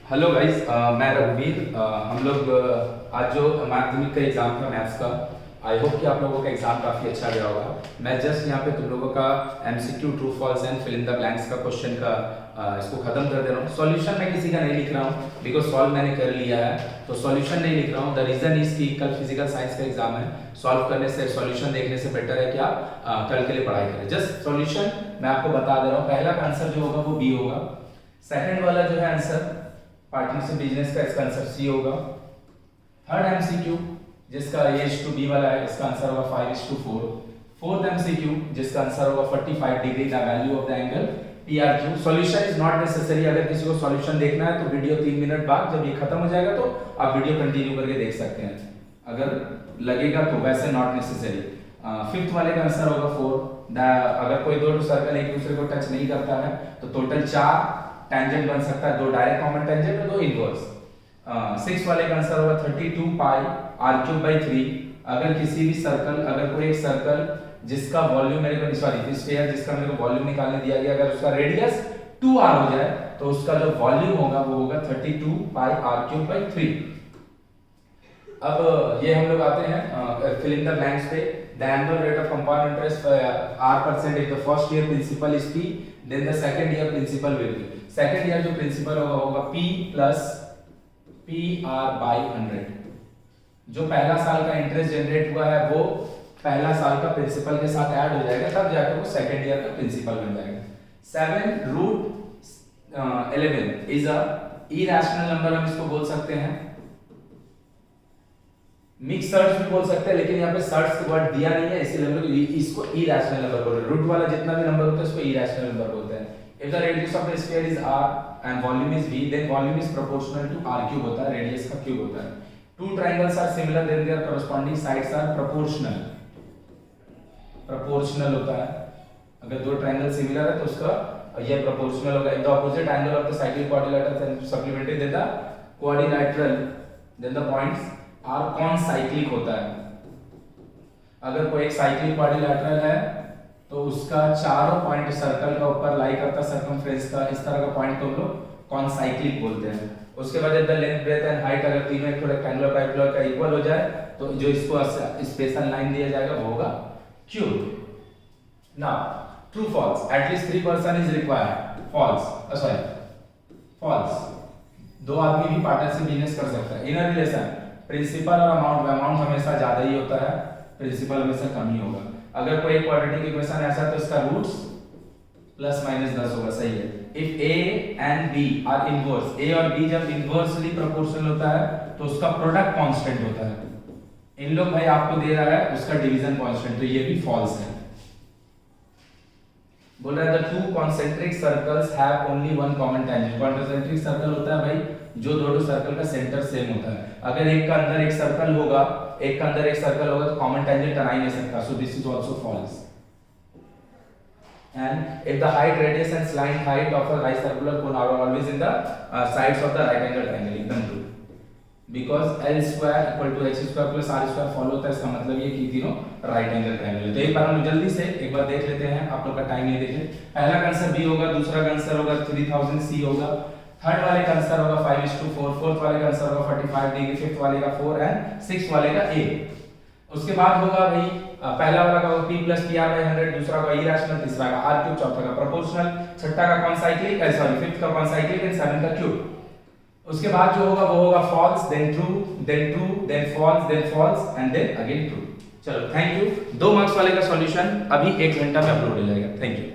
Hello guys, मैं रघुवीर। हम लोग आज जो माध्यमिक का एग्ज़ाम था मैथ्स का, आई होप कि आप लोगों का एग्ज़ाम काफ़ी अच्छा गया होगा। मैं जस्ट यहाँ पे तुम लोगों का MCQ true false and fill in the blanks का क्वेश्चन का इसको ख़त्म कर दे रहा हूँ। सॉल्यूशन मैं किसी का नहीं लिख रहा हूँ बिकॉज सॉल्व मैंने कर लिया है, तो सॉल्यूशन नहीं लिख रहा हूँ। द रीज़न इज कि कल फिजिकल साइंस का एग्जाम है, सॉल्व करने से सॉल्यूशन देखने से बेटर है कि आप कल के लिए पढ़ाई करें। जस्ट सॉल्यूशन मैं आपको बता दे रहा हूँ। पहला का आंसर जो होगा वो बी होगा। सेकंड वाला जो है आंसर पार्टनरशिप बिजनेस का, इसका आंसर सी होगा। थर्ड एमसीक्यू जिसका ए टू बी वाला है, इसका आंसर होगा 5:4। फोर्थ एमसीक्यू जिसका आंसर होगा 45 degree the value of the angle PRQ। Solution is not necessary. अगर किसी को सॉल्यूशन देखना है तो वीडियो 3 मिनट बाद जब ये खत्म हो जाएगा तो आप वीडियो कंटिन्यू करके देख सकते हैं, अगर लगेगा तो, वैसे नॉट नेसेसरी। फिफ्थ वाले का आंसर होगा 4। अगर कोई दो सर्कल एक दूसरे को टच नहीं करता है तो टोटल 4 टेंजेंट बन सकता है, 2 डायरेक्ट कॉमन टेंजेंट और 2 इनवर्स। सिक्स वाले का आंसर होगा 32 पाई r3/3। अगर किसी भी सर्कल, अगर कोई एक सर्कल जिसका वॉल्यूम मेरे को स्फीयर जिसका मेरे को वॉल्यूम निकालने दिया गया, अगर उसका रेडियस 2r हो जाए तो उसका जो वॉल्यूम होगा वो होगा 32 पाई r3/3। अब ये हम लोग आते हैं फिल इन द ब्लैंक्स पे। The annual rate of compound interest r% if the first year principal is p, then the second year principal will be. Second year जो प्रिंसिपल होगा p प्लस PR/100। जो पहला साल का interest generate हुआ है वो पहला साल का प्रिंसिपल के साथ ऐड हो जाएगा, तब जाकर वो सेकंड ईयर का प्रिंसिपल बन जाएगा। 7√11 इज अ इरेशनल नंबर, हम इसको बोल सकते हैं। मिक्स सर्ट्स भी बोल सकते हैं, लेकिन यहाँ पे सर्ट्स का वर्ड दिया नहीं है, इसीलिए हम लोग इसको इरेशनल नंबर बोल रहे हैं। रूट वाला जितना भी नंबर होता है उसको इरेशनल नंबर बोलते हैं। If the radius of the sphere is r and volume is v, then volume is proportional to r cube होता है, radius का cube होता है। Two triangles are similar, then their corresponding sides are proportional। proportional होता है, अगर दो triangle similar है तो उसका ये proportional होगा। If the opposite angle of the cyclic quadrilateral and supplementary, then the quadrilateral, then the points are concyclic होता है। अगर कोई एक साइक्लिक क्वाड्रिलेटरल है तो उसका चारों पॉइंट सर्कल का ऊपर लाई करता सर्कमफ्रेंस का, इस तरह का पॉइंट को हम लोग कॉन्साइक्लिक बोलते हैं। उसके बाद the length breadth and height अगर तीनों एक रेक्टेंगुलर पाइपलाइन का इक्वल हो जाए तो जो इसको स्पेशल लाइन दिया जाएगा वो होगा cube. Now true false, at least 3 person is required. False, sorry false, दो आदमी भी पार्टनरशिप बिजनेस कर सकता है। इनर रिलेशन, प्रिंसिपल और अमाउंट, अमाउंट हमेशा ज्यादा ही होता है, प्रिंसिपल हमेशा कम ही होगा। अगर कोई क्वाड्रेटिक इक्वेशन ऐसा है तो इसका रूट्स ±10 होगा, सही है। If a and b are inverse, a और b जब इनवर्सली प्रोपोर्शनल होता है तो उसका प्रोडक्ट कांस्टेंट होता है। इन लोग भाई आपको दे रहा है उसका डिवीजन कांस्टेंट, तो ये भी फॉल्स है। बोल रहा है the two concentric circles have only one common tangent. Concentric circle होता है भाई जो दोनों सर्कल का सेंटर सेम होता है। अगर एक का अंदर एक सर्कल होगा, एक का अंदर एक सर्कल होगा तो कॉमन टेंजेंट बना ही नहीं सकता, so this is also false. And if the height, radius and slant height of a right circular cone are always in the sides of the right angle triangle, एकदम true. Because L² = h² + r² follow होता है, इसका मतलब ये कि तीनों right angle triangle. तो एक बार हम जल्दी से एक बार देख लेते हैं, आप लोग का टाइम नहीं देखें। पहला का आंसर बी होगा, दूसरा का आंसर होगा 3000 सी होगा, थर्ड वाले का आंसर होगा 5:4, फोर्थ वाले का आंसर होगा 45 डिग्री, फिफ्थ वाले का 4 एंड सिक्स्थ वाले का a। उसके बाद होगा भाई पहला वाला का p + PR/100, दूसरा का इरेशनल, तीसरा का r3, चौथा का प्रोपोर्शनल, छठा का कॉन्साइक्लिक, सॉरी फिफ्थ का कॉन्साइक्लिक एंड सेवेंथ का क्यूब। उसके बाद जो होगा वो होगा false, then true, then false and then again true. चलो थैंक यू। 2 मार्क्स वाले का सॉल्यूशन अभी 1 घंटा में अपलोड हो जाएगा। Thank you.